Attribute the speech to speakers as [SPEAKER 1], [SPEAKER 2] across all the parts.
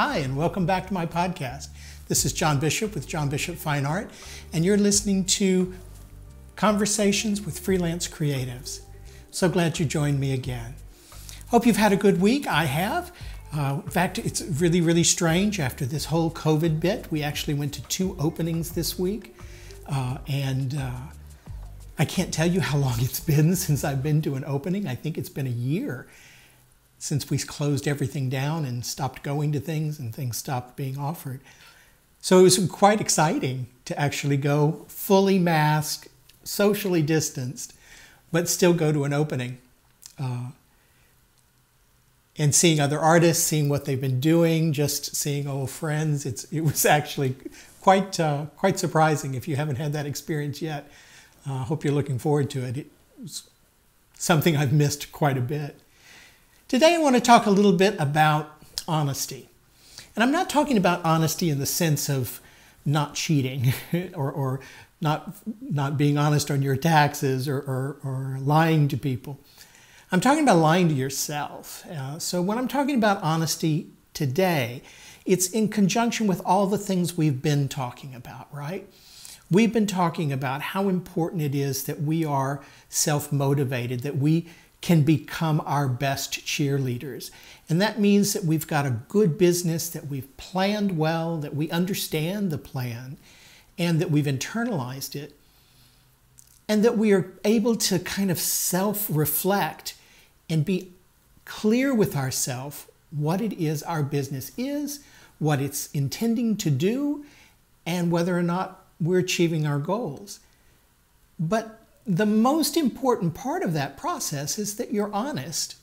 [SPEAKER 1] Hi, and welcome back to my podcast. This is John Bishop with John Bishop Fine Art, and you're listening to Conversations with Freelance Creatives. So glad you joined me again. Hope you've had a good week. I have. In fact, it's really strange after this whole COVID bit. We actually went to 2 openings this week, and I can't tell you how long it's been since I've been to an opening. I think it's been a year since we closed everything down and stopped going to things and things stopped being offered. So it was quite exciting to actually go fully masked, socially distanced, but still go to an opening. And seeing other artists, seeing what they've been doing, just seeing old friends, it was actually quite surprising. If you haven't had that experience yet, I hope you're looking forward to it. It was something I've missed quite a bit. Today I want to talk a little bit about honesty. And I'm not talking about honesty in the sense of not cheating or not being honest on your taxes or lying to people. I'm talking about lying to yourself. So when I'm talking about honesty today, it's in conjunction with all the things we've been talking about, right? We've been talking about how important it is that we are self-motivated, that we can become our best cheerleaders. And that means that we've got a good business, that we've planned well, that we understand the plan, and that we've internalized it, and that we are able to kind of self-reflect and be clear with ourselves what it is our business is, what it's intending to do, and whether or not we're achieving our goals. But the most important part of that process is that you're honest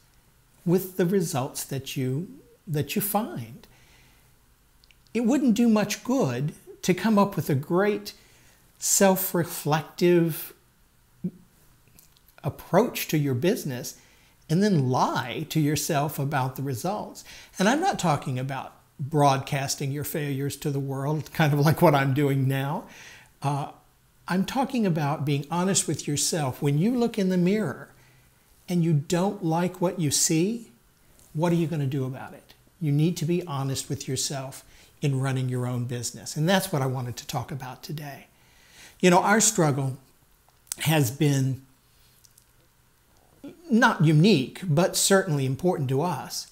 [SPEAKER 1] with the results that you find. It wouldn't do much good to come up with a great self-reflective approach to your business and then lie to yourself about the results. And I'm not talking about broadcasting your failures to the world, kind of like what I'm doing now. I'm talking about being honest with yourself. When you look in the mirror and you don't like what you see, what are you going to do about it? You need to be honest with yourself in running your own business. And that's what I wanted to talk about today. You know, our struggle has been not unique, but certainly important to us.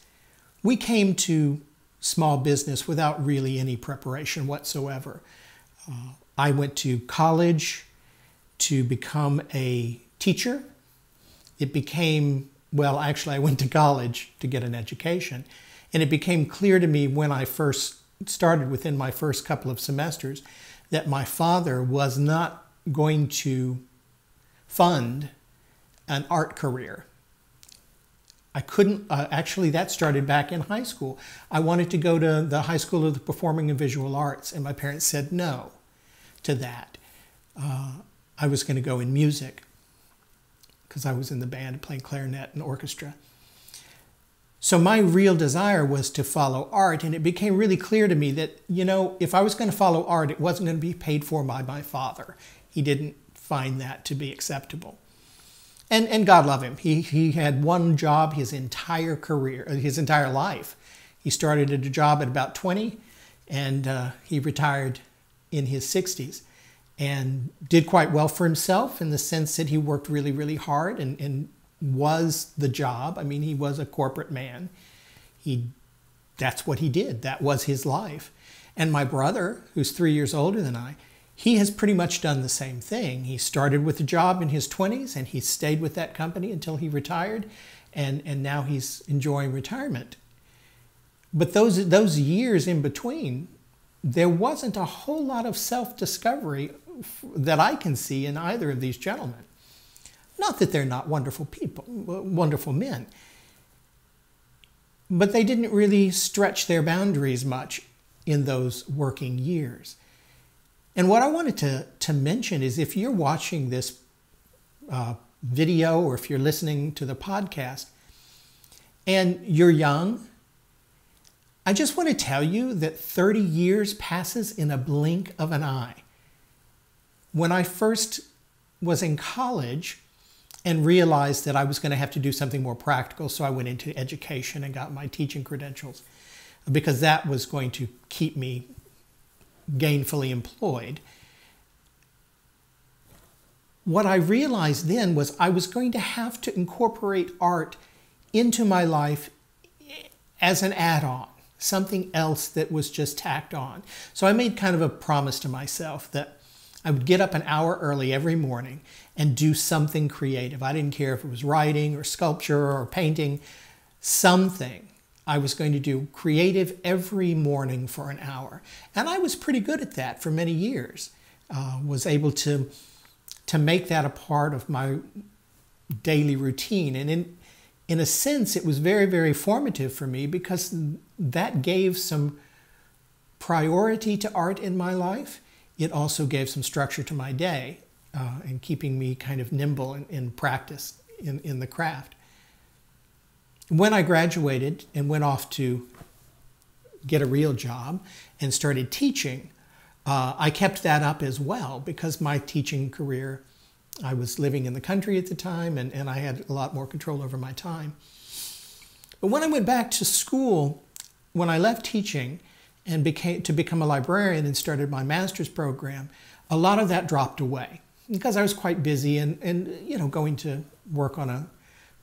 [SPEAKER 1] We came to small business without really any preparation whatsoever. I went to college to become a teacher. It became, well, actually I went to college to get an education. And it became clear to me when I first started, within my first couple of semesters, that my father was not going to fund an art career. I couldn't, actually that started back in high school. I wanted to go to the High School of the Performing and Visual Arts, and my parents said no to that. I was going to go in music because I was in the band playing clarinet and orchestra. So my real desire was to follow art, and it became really clear to me that, you know, if I was going to follow art, it wasn't going to be paid for by my father. He didn't find that to be acceptable. And God love him. He had one job his entire career, his entire life. He started at a job at about 20, and he retired in his 60s and did quite well for himself in the sense that he worked really hard and was the job. I mean, he was a corporate man. That's what he did. That was his life. And my brother, who's 3 years older than I, he has pretty much done the same thing. He started with a job in his 20s and he stayed with that company until he retired, and now he's enjoying retirement. But those years in between, there wasn't a whole lot of self-discovery that I can see in either of these gentlemen. Not that they're not wonderful people, wonderful men, but they didn't really stretch their boundaries much in those working years. And what I wanted to mention is, if you're watching this video or if you're listening to the podcast and you're young, I just want to tell you that 30 years passes in a blink of an eye. When I first was in college and realized that I was going to have to do something more practical, so I went into education and got my teaching credentials. because that was going to keep me gainfully employed. What I realized then was I was going to have to incorporate art into my life as an add-on, something else that was just tacked on. So I made kind of a promise to myself that I would get up an hour early every morning and do something creative. I didn't care if it was writing or sculpture or painting, something. I was going to do creative every morning for an hour. And I was pretty good at that for many years. Was able to make that a part of my daily routine. And in a sense, it was very, very formative for me because that gave some priority to art in my life. It also gave some structure to my day and keeping me kind of nimble in practice in the craft. When I graduated and went off to get a real job and started teaching, I kept that up as well because my teaching career, I was living in the country at the time and I had a lot more control over my time. But when I went back to school, when I left teaching and become a librarian and started my master's program, a lot of that dropped away because I was quite busy and you know, going to work on a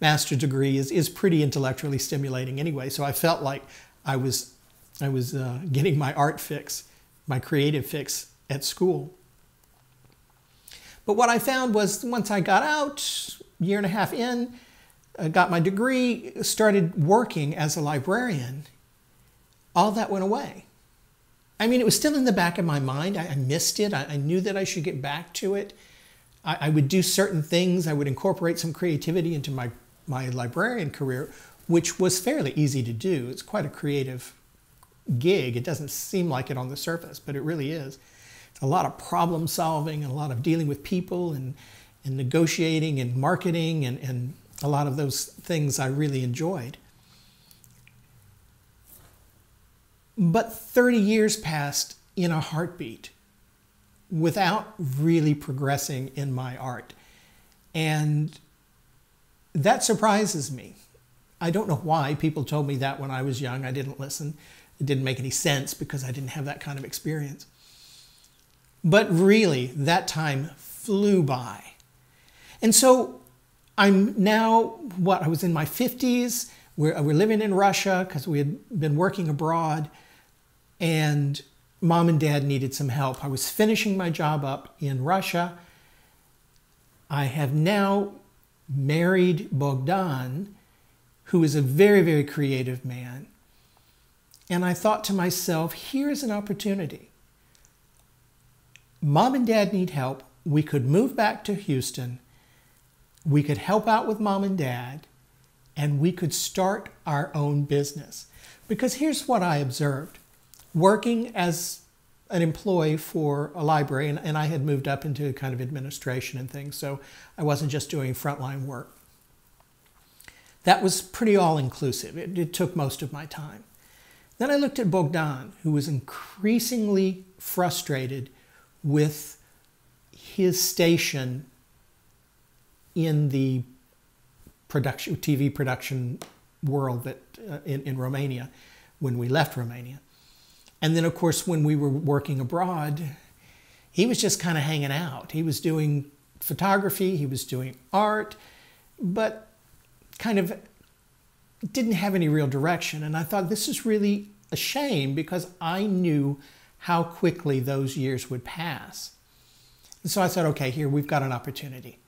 [SPEAKER 1] master's degree is pretty intellectually stimulating anyway. So I felt like I was getting my art fix, my creative fix at school. But what I found was once I got out, year and a half in, got my degree, started working as a librarian, all that went away. I mean, it was still in the back of my mind. I missed it. I knew that I should get back to it. I would do certain things. I would incorporate some creativity into my librarian career, which was fairly easy to do. It's quite a creative gig. It doesn't seem like it on the surface, but it really is. It's a lot of problem solving and a lot of dealing with people and negotiating and marketing and a lot of those things I really enjoyed. But 30 years passed in a heartbeat without really progressing in my art. And that surprises me. I don't know why. People told me that when I was young. I didn't listen. It didn't make any sense because I didn't have that kind of experience. But really, that time flew by. And so I'm now, I was in my 50s. We're living in Russia because we had been working abroad. And Mom and Dad needed some help. I was finishing my job up in Russia. I have now married Bogdan, who is a very, very creative man. And I thought to myself, here's an opportunity. Mom and Dad need help. We could move back to Houston. We could help out with Mom and Dad, and we could start our own business. Because here's what I observed. Working as an employee for a library, and I had moved up into kind of administration and things, so I wasn't just doing frontline work. That was pretty all-inclusive. It took most of my time. Then I looked at Bogdan, who was increasingly frustrated with his station in the TV production world that in Romania when we left Romania. And then, of course, when we were working abroad, he was just kind of hanging out. He was doing photography, he was doing art, but kind of didn't have any real direction. And I thought this is really a shame because I knew how quickly those years would pass. And so I said, okay, here we've got an opportunity.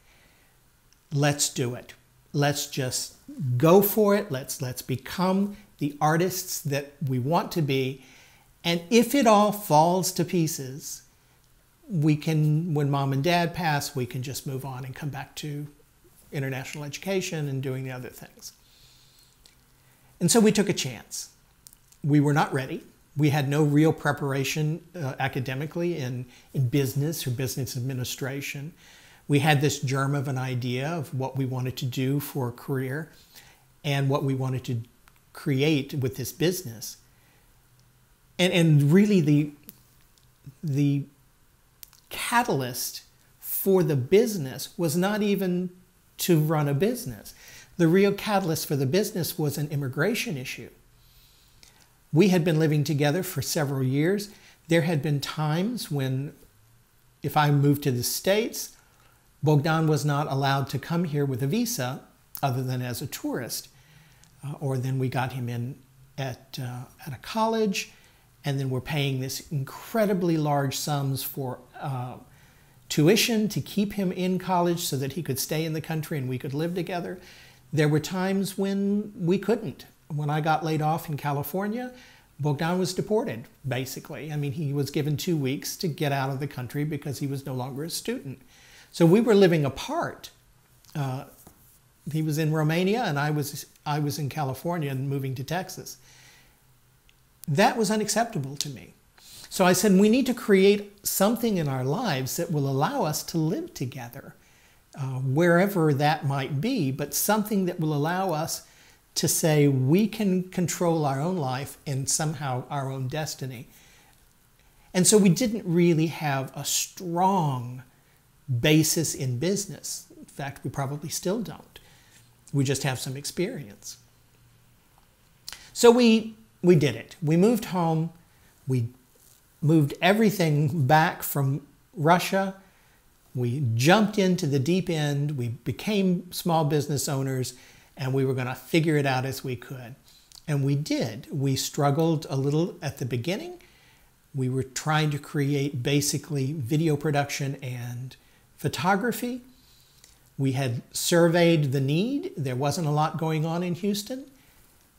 [SPEAKER 1] Let's do it. Let's just go for it. Let's become the artists that we want to be. And if it all falls to pieces, we can, when Mom and Dad pass, we can just move on and come back to international education and doing the other things. And so we took a chance. We were not ready. We had no real preparation academically in business or business administration. We had this germ of an idea of what we wanted to do for a career and what we wanted to create with this business. And really the catalyst for the business was not even to run a business. The real catalyst for the business was an immigration issue. We had been living together for several years. There had been times when, if I moved to the States, Bogdan was not allowed to come here with a visa other than as a tourist. Or then we got him in at a college, and then we're paying this incredibly large sums for tuition to keep him in college so that he could stay in the country and we could live together. There were times when we couldn't. When I got laid off in California, Bogdan was deported, basically. I mean, he was given 2 weeks to get out of the country because he was no longer a student. So we were living apart. He was in Romania and I was in California and moving to Texas. That was unacceptable to me. So I said, we need to create something in our lives that will allow us to live together, wherever that might be, but something that will allow us to say we can control our own life and somehow our own destiny. And so we didn't really have a strong basis in business. In fact, we probably still don't. We just have some experience. So we did it. We moved home. We moved everything back from Russia. We jumped into the deep end. We became small business owners, and we were going to figure it out as we could. And we did. We struggled a little at the beginning. We were trying to create basically video production and photography. We had surveyed the need. There wasn't a lot going on in Houston.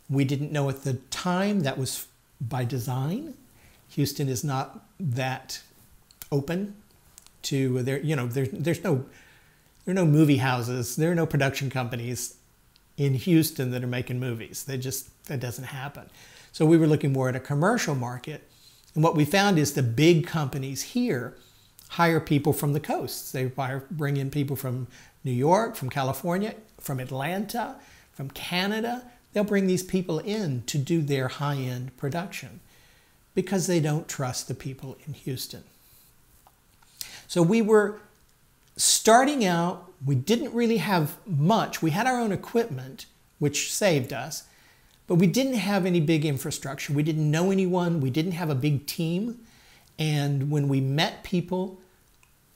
[SPEAKER 1] We didn't know at the time that was by design. Houston is not that open to there. You know, there are no movie houses. There are no production companies in Houston that are making movies. That doesn't happen. So we were looking more at a commercial market. And what we found is the big companies here hire people from the coasts. They bring in people from New York, from California, from Atlanta, from Canada. They'll bring these people in to do their high-end production because they don't trust the people in Houston. So we were starting out. We didn't really have much. We had our own equipment, which saved us, but we didn't have any big infrastructure. We didn't know anyone. We didn't have a big team. And when we met people,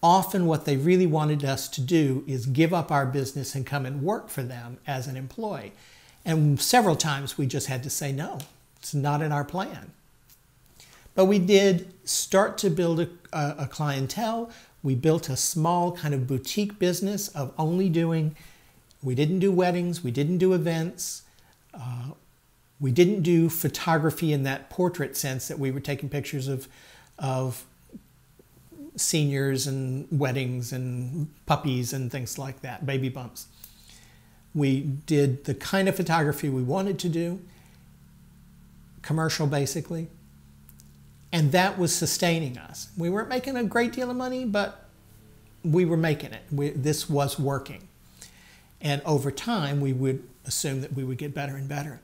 [SPEAKER 1] often what they really wanted us to do is give up our business and come and work for them as an employee. And several times we just had to say, no, it's not in our plan. But we did start to build a clientele. We built a small kind of boutique business of only we didn't do weddings, we didn't do events, we didn't do photography in that portrait sense that we were taking pictures of seniors and weddings and puppies and things like that, baby bumps. We did the kind of photography we wanted to do, commercial basically, and that was sustaining us. We weren't making a great deal of money, but we were making it. This was working. And over time, we would assume that we would get better and better.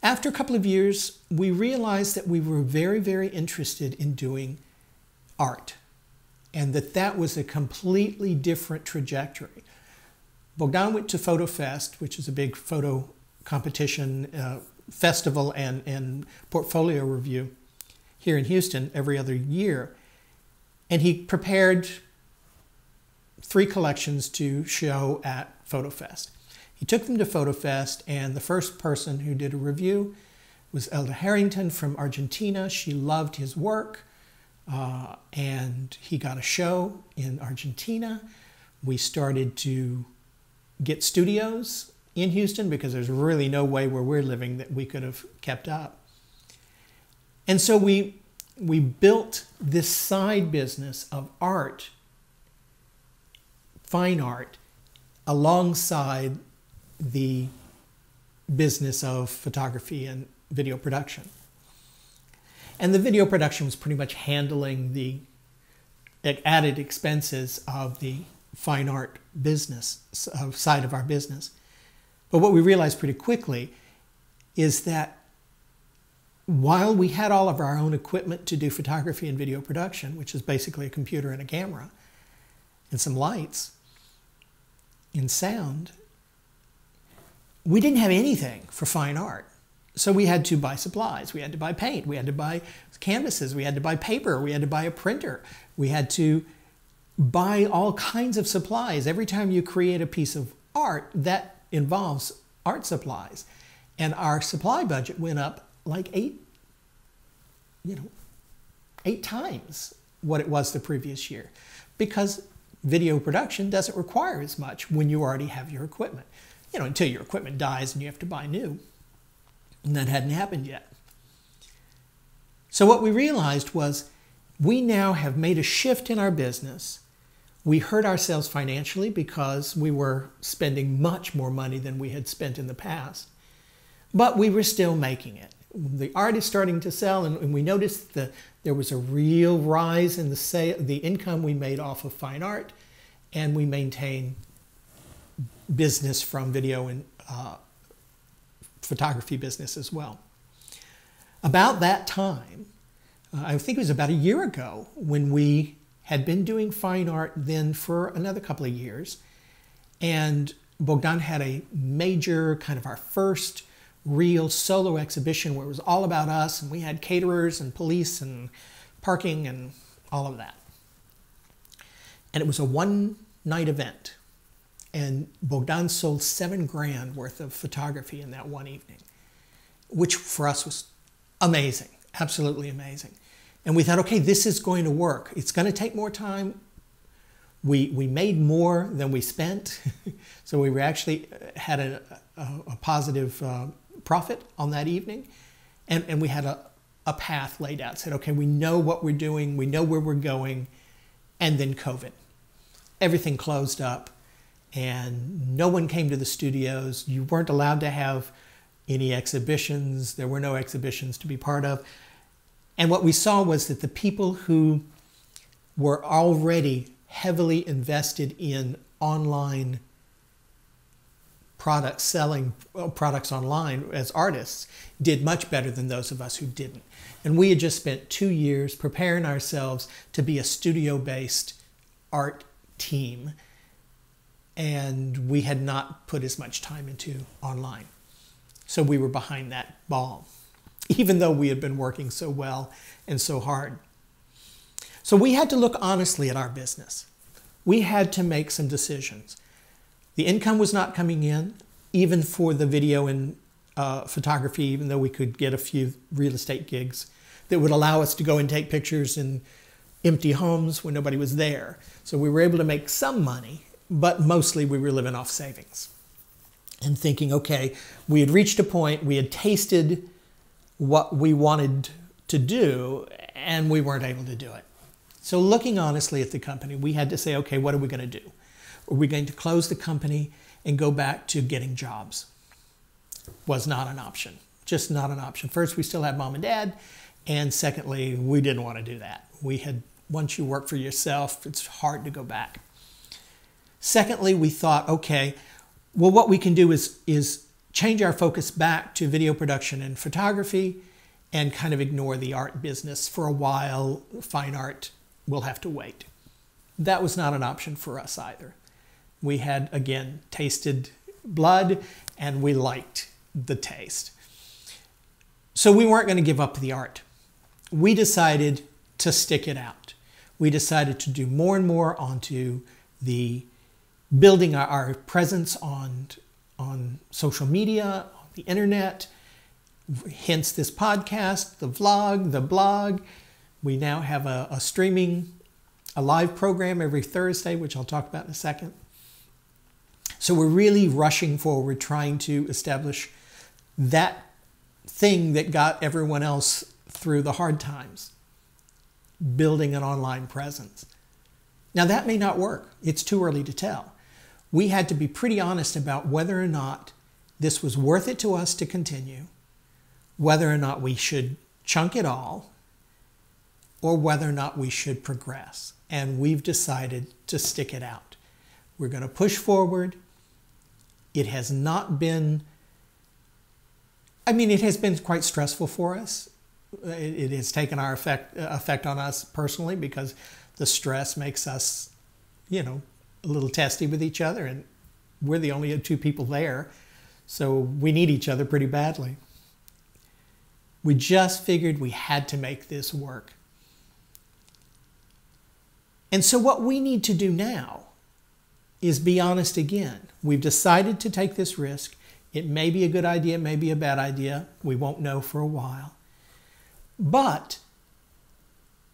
[SPEAKER 1] After a couple of years, we realized that we were very, very interested in doing art, and that was a completely different trajectory. Bogdan went to Photo Fest, which is a big photo competition, festival and portfolio review here in Houston every other year. And he prepared 3 collections to show at Photo Fest. He took them to Photo Fest, and the first person who did a review was Elda Harrington from Argentina. She loved his work, and he got a show in Argentina. We started to get studios in Houston because there's really no way where we're living that we could have kept up. And so we built this side business of art, fine art, alongside the business of photography and video production. And the video production was pretty much handling the added expenses of the fine art business side of our business. But what we realized pretty quickly is that while we had all of our own equipment to do photography and video production, which is basically a computer and a camera and some lights and sound, we didn't have anything for fine art. So we had to buy supplies. We had to buy paint. We had to buy canvases. We had to buy paper. We had to buy a printer. We had to buy all kinds of supplies. Every time you create a piece of art, that involves art supplies. And our supply budget went up like eight times what it was the previous year, because video production doesn't require as much when you already have your equipment, until your equipment dies and you have to buy new. And that hadn't happened yet. So what we realized was we now have made a shift in our business. We hurt ourselves financially because we were spending much more money than we had spent in the past, but we were still making it. The art is starting to sell, and we noticed that there was a real rise in the income we made off of fine art, and we maintained business from video and photography business as well. About that time, I think it was about a year ago, when we had been doing fine art then for another couple of years, and Bogdan had a major, kind of our first real solo exhibition where it was all about us, and we had caterers and police and parking and all of that. And it was a one-night event. And Bogdan sold $7 grand worth of photography in that one evening, which for us was amazing, absolutely amazing. And we thought, okay, this is going to work. It's going to take more time. We made more than we spent. So we actually had a positive profit on that evening. And we had a path laid out. Said, okay, we know what we're doing. We know where we're going. And then COVID. Everything closed up. And no one came to the studios. You weren't allowed to have any exhibitions. There were no exhibitions to be part of. And what we saw was that the people who were already heavily invested in online products, selling products online as artists, did much better than those of us who didn't. And we had just spent 2 years preparing ourselves to be a studio-based art team. And we had not put as much time into online. So we were behind that ball, even though we had been working so well and so hard. So we had to look honestly at our business. We had to make some decisions. The income was not coming in, even for the video and photography, even though we could get a few real estate gigs that would allow us to go and take pictures in empty homes when nobody was there. So we were able to make some money, but mostly we were living off savings and thinking, okay, we had reached a point, we had tasted what we wanted to do, and we weren't able to do it. So looking honestly at the company, we had to say, okay, what are we going to do? Are we going to close the company and go back to getting jobs? Was not an option, just not an option. First, we still had mom and dad, and secondly, we didn't want to do that. Once you work for yourself, it's hard to go back. Secondly, we thought, okay, well, what we can do is change our focus back to video production and photography and kind of ignore the art business for a while. Fine art will have to wait. That was not an option for us either. We had, again, tasted blood and we liked the taste. So we weren't going to give up the art. We decided to stick it out. We decided to do more and more onto the building our presence on social media, on the internet, hence this podcast, the vlog, the blog. We now have a live program every Thursday, which I'll talk about in a second. So we're really rushing forward, trying to establish that thing that got everyone else through the hard times, building an online presence. Now that may not work. It's too early to tell. We had to be pretty honest about whether or not this was worth it to us to continue, whether or not we should chunk it all, or whether or not we should progress. And we've decided to stick it out. We're going to push forward. It has not been, it has been quite stressful for us. It has taken our effect on us personally, because the stress makes us, a little testy with each other, and we're the only two people there. So we need each other pretty badly. We just figured we had to make this work. And so what we need to do now is be honest again. We've decided to take this risk. It may be a good idea, it may be a bad idea. We won't know for a while. But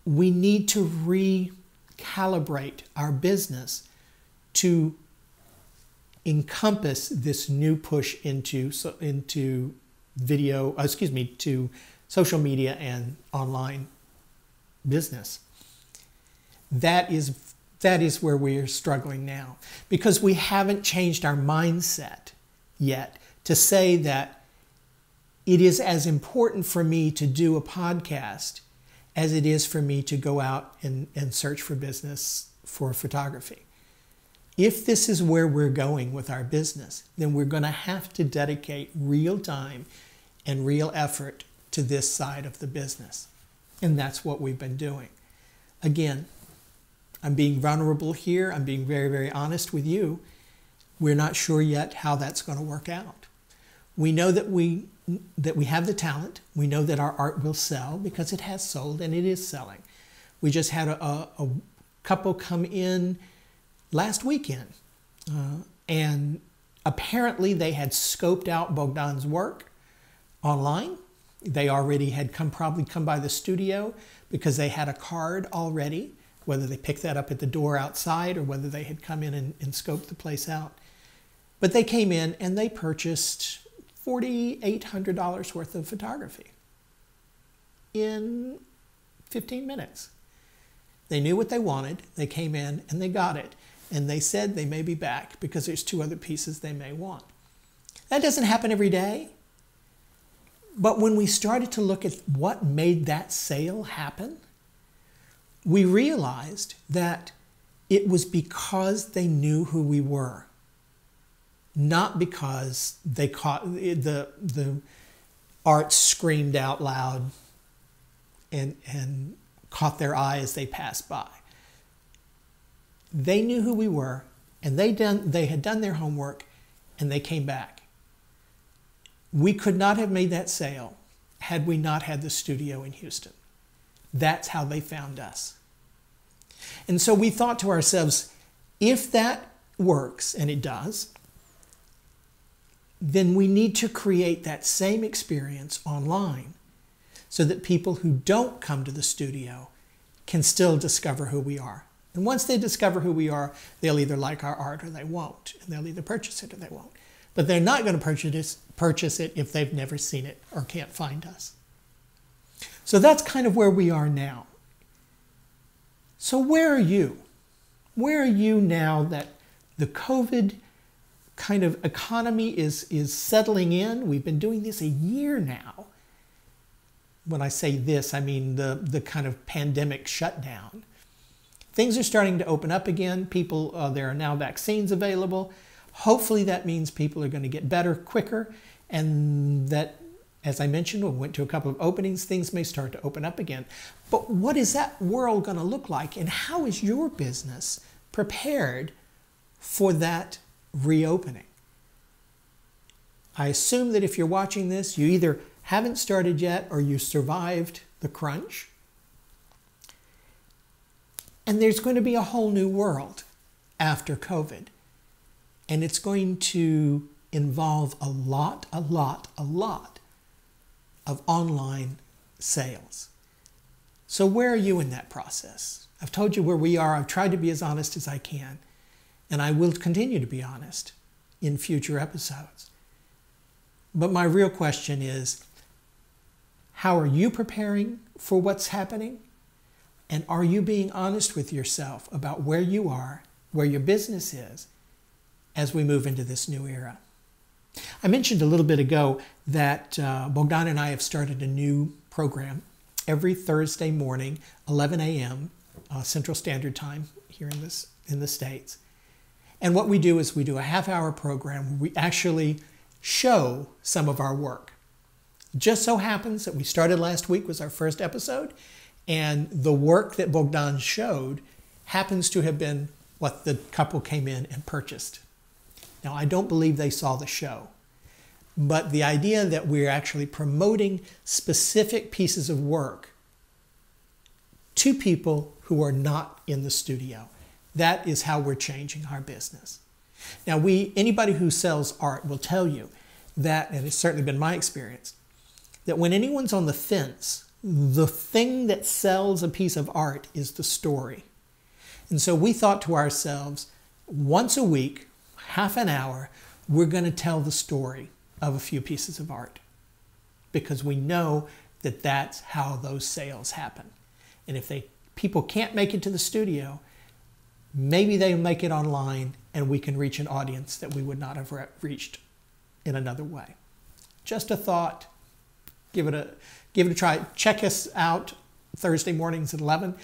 [SPEAKER 1] we need to recalibrate our business to encompass this new push into to social media and online business. That is where we are struggling now, because we haven't changed our mindset yet to say that it is as important for me to do a podcast as it is for me to go out and search for business for photography. If this is where we're going with our business, then we're going to have to dedicate real time and real effort to this side of the business. And that's what we've been doing. Again, I'm being vulnerable here. I'm being very, very honest with you. We're not sure yet how that's going to work out. We know that we have the talent. We know that our art will sell because it has sold and it is selling. We just had a couple come in last weekend, and apparently they had scoped out Bogdan's work online. They already had probably come by the studio because they had a card already, whether they picked that up at the door outside or whether they had come in and scoped the place out. But they came in and they purchased $4,800 worth of photography in 15 minutes. They knew what they wanted. They came in and they got it. And they said they may be back because there's 2 other pieces they may want. That doesn't happen every day. But when we started to look at what made that sale happen, we realized that it was because they knew who we were, not because they caught the art screamed out loud and caught their eye as they passed by. They knew who we were, and they had done their homework, and they came back. We could not have made that sale had we not had the studio in Houston. That's how they found us. And so we thought to ourselves, if that works, and it does, then we need to create that same experience online so that people who don't come to the studio can still discover who we are. And once they discover who we are, they'll either like our art or they won't. And they'll either purchase it or they won't. But they're not going to purchase it if they've never seen it or can't find us. So that's kind of where we are now. So where are you? Where are you now that the COVID kind of economy is settling in? We've been doing this a year now. When I say this, I mean the kind of pandemic shutdown. Things are starting to open up again. There are now vaccines available. Hopefully that means people are going to get better quicker, and that, as I mentioned, we went to a couple of openings, things may start to open up again. But what is that world going to look like, and how is your business prepared for that reopening? I assume that if you're watching this, you either haven't started yet or you survived the crunch. And there's going to be a whole new world after COVID. And it's going to involve a lot of online sales. So where are you in that process? I've told you where we are. I've tried to be as honest as I can. And I will continue to be honest in future episodes. But my real question is, how are you preparing for what's happening? And are you being honest with yourself about where you are, where your business is, as we move into this new era? I mentioned a little bit ago that Bogdan and I have started a new program every Thursday morning, 11 a.m. Central Standard Time here in the States. And what we do is we do a half-hour program where we actually show some of our work. Just so happens that we started last week was our first episode, and the work that Bogdan showed happens to have been what the couple came in and purchased. Now, I don't believe they saw the show. but the idea that we're actually promoting specific pieces of work to people who are not in the studio. That is how we're changing our business. Now, anybody who sells art will tell you that, and it's certainly been my experience, that when anyone's on the fence, the thing that sells a piece of art is the story. And so we thought to ourselves, once a week, half an hour, we're going to tell the story of a few pieces of art, because we know that that's how those sales happen. And if people can't make it to the studio, maybe they'll make it online and we can reach an audience that we would not have reached in another way. Just a thought. Give it a try. Check us out Thursday mornings at 11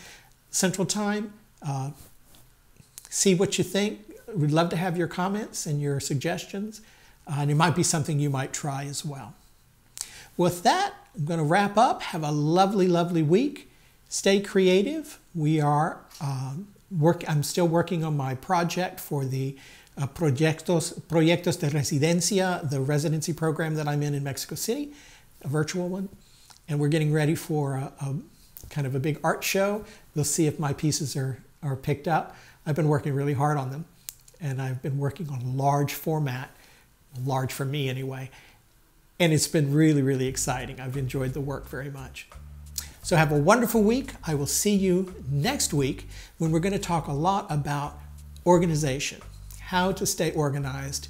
[SPEAKER 1] Central Time. See what you think. We'd love to have your comments and your suggestions. And it might be something you might try as well. With that, I'm going to wrap up. Have a lovely, lovely week. Stay creative. I'm still working on my project for the Proyectos de Residencia, the residency program that I'm in Mexico City, a virtual one. And we're getting ready for a kind of a big art show. We'll see if my pieces are picked up. I've been working really hard on them. And I've been working on large format, large for me anyway. And it's been really, really exciting. I've enjoyed the work very much. So have a wonderful week. I will see you next week when we're going to talk a lot about organization, how to stay organized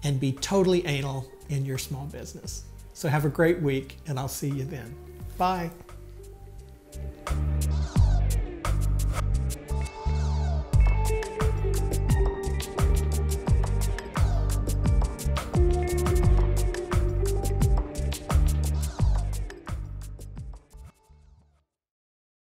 [SPEAKER 1] and be totally anal in your small business. So have a great week, and I'll see you then. Bye.